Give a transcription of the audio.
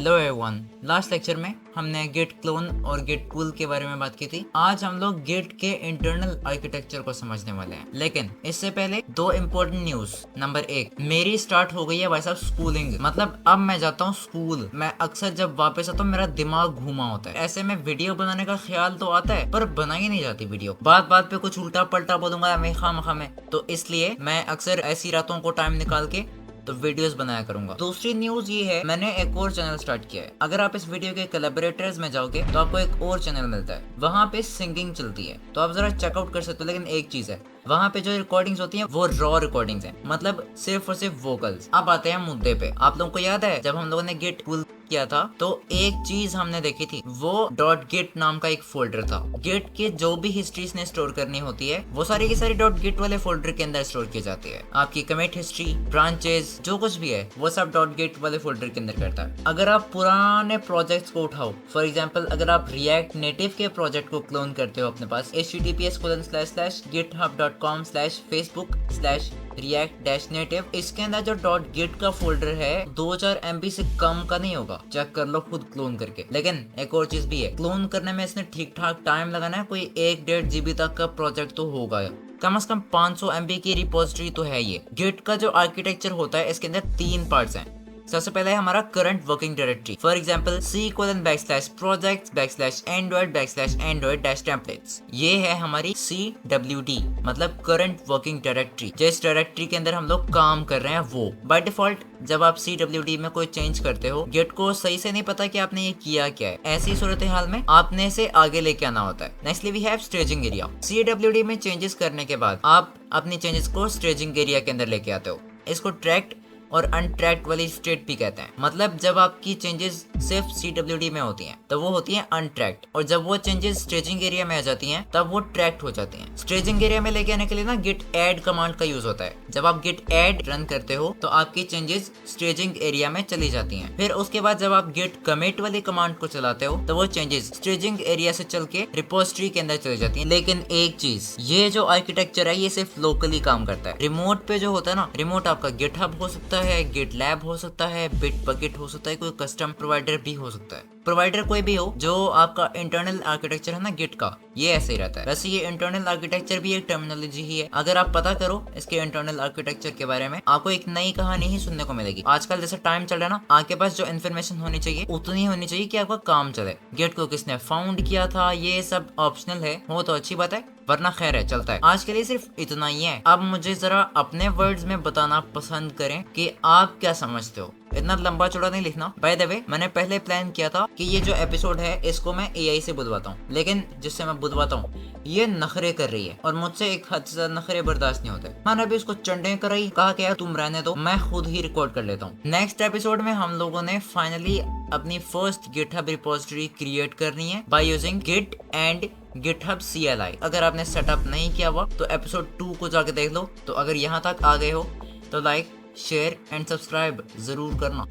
Hello everyone. Last lecture में हमने Git clone और गिट पुल के बारे में बात की थी। आज हम लोग गिट के इंटरनल आर्किटेक्चर को समझने वाले हैं, लेकिन इससे पहले दो इम्पोर्टेंट न्यूज। नंबर 1, मेरी स्टार्ट हो गई है भाई साहब स्कूलिंग। मतलब अब मैं जाता हूँ स्कूल। मैं अक्सर जब वापस आता हूँ मेरा दिमाग घूमा होता है। ऐसे में वीडियो बनाने का ख्याल तो आता है पर बनाई नहीं जाती वीडियो। बात बात पे कुछ उल्टा पलटा बोलूंगा मैं खामखा में, तो इसलिए मैं अक्सर ऐसी रातों को टाइम निकाल के तो वीडियोस बनाया करूंगा। दूसरी न्यूज ये है, मैंने एक और चैनल स्टार्ट किया है। अगर आप इस वीडियो के कोलैबोरेटर्स में जाओगे तो आपको एक और चैनल मिलता है, वहाँ पे सिंगिंग चलती है, तो आप जरा चेकआउट कर सकते हो। लेकिन एक चीज है, वहाँ पे जो रिकॉर्डिंग्स होती हैं वो रॉ रिकॉर्डिंग्स हैं, मतलब सिर्फ और सिर्फ वोकल्स। अब आते हैं मुद्दे पे। आप लोगों को याद है जब हम लोगों ने गिट पुल किया था तो एक चीज हमने देखी थी, वो .git नाम का एक फोल्डर था। गिट के जो भी हिस्ट्रीज ने स्टोर करनी होती है वो सारी की सारी .git वाले फोल्डर के अंदर स्टोर की जाती है। आपकी कमिट हिस्ट्री, ब्रांचेस, जो कुछ भी है वो सब .git वाले फोल्डर के अंदर करता है। अगर आप पुराने प्रोजेक्ट्स को उठाओ, फॉर एग्जांपल अगर आप रिएक्ट नेटिव के प्रोजेक्ट को क्लोन करते हो अपने पास, https://github.com/facebook/react-native, इसके अंदर जो .git का फोल्डर है 2000 MB से कम का नहीं होगा। चेक कर लो खुद क्लोन करके। लेकिन एक और चीज भी है, क्लोन करने में इसने ठीक ठाक टाइम लगाना है। कोई 1-1.5 GB तक का प्रोजेक्ट तो होगा, कम से कम 500 MB की रिपोजिटरी तो है ये। गिट का जो आर्किटेक्चर होता है इसके अंदर 3 पार्ट्स हैं। सबसे पहले है हमारा current working directory, for example c:\projects/android/android-templates। ये है हमारी CWD, मतलब करंट वर्किंग डायरेक्टरी। जिस डायरेक्टरी के अंदर हम लोग काम कर रहे हैं वो। बाय डिफॉल्ट जब आप CWD में कोई चेंज करते हो, गिट को सही से नहीं पता कि आपने ये किया क्या है। ऐसी सूरत हाल में आपने इसे आगे लेके आना होता है। Nextly we have staging area. CWD में चेंजेस करने के बाद आप अपनी चेंजेस को स्टेजिंग एरिया के अंदर लेके आते हो। इसको ट्रैक्ड और अनट्रैक्ड वाली स्टेट भी कहते हैं। मतलब जब आपकी चेंजेस सिर्फ CWD में होती हैं तो वो होती हैं अनट्रैक्ड, और जब वो चेंजेस स्टेजिंग एरिया में आ जाती हैं तब वो ट्रैक्ड हो जाती हैं। स्टेजिंग एरिया में लेके आने के लिए ना गिट ऐड कमांड का यूज होता है। जब आप गिट ऐड रन करते हो तो आपकी चेंजेस स्टेजिंग एरिया में चली जाती हैं। फिर उसके बाद जब आप गिट कमिट वाली कमांड को चलाते हो तो वो चेंजेस स्टेजिंग एरिया से चल के रिपोजिटरी के अंदर चली जाती हैं। लेकिन एक चीज, ये जो आर्किटेक्चर है ये सिर्फ लोकली काम करता है। रिमोट पे जो होता है ना, रिमोट आपका गिटहब हो सकता है, गिट लैब हो सकता है, बिटबकेट हो सकता है, कोई कस्टम प्रोवाइडर भी हो सकता है। प्रोवाइडर कोई भी हो, जो आपका इंटरनल आर्किटेक्चर है ना गिट का, ये ऐसे ही रहता है। वैसे ये इंटरनल आर्किटेक्चर भी एक टर्मिनोलॉजी ही है। अगर आप पता करो इसके इंटरनल आर्किटेक्चर के बारे में, आपको एक नई कहानी ही सुनने को मिलेगी। आजकल जैसे टाइम चल रहा है ना, आपके पास जो इन्फॉर्मेशन होनी चाहिए उतनी होनी चाहिए कि आपका काम चले। गिट को किसने फाउंड किया था ये सब ऑप्शनल है, हो तो अच्छी बात है, वरना खैर है, चलता है। आज के लिए सिर्फ इतना ही है। अब मुझे जरा अपने वर्ड्स में बताना पसंद करें कि आप क्या समझते हो। इतना लंबा चौड़ा नहीं लिखना। बाय द वे, मैंने पहले प्लान किया था कि ये जो एपिसोड है इसको मैं AI से बुलवाता हूँ, लेकिन जिससे मैं बुलवाता हूँ ये नखरे कर रही है और मुझसे एक हद से ज्यादा नखरे बर्दाश्त नहीं होते। मैंने अभी उसको चंडे कराई, कहा कि यार तुम रहने दो, मैं खुद ही रिकॉर्ड कर लेता हूँ। नेक्स्ट एपिसोड में हम लोगों ने फाइनली अपनी फर्स्ट गिटहब रिपोजिटरी क्रिएट करनी है by using git and GitHub CLI। अगर आपने सेटअप नहीं किया हुआ तो एपिसोड 2 को जाके देख लो। तो अगर यहाँ तक आ गए हो तो लाइक, शेयर एंड सब्सक्राइब जरूर करना।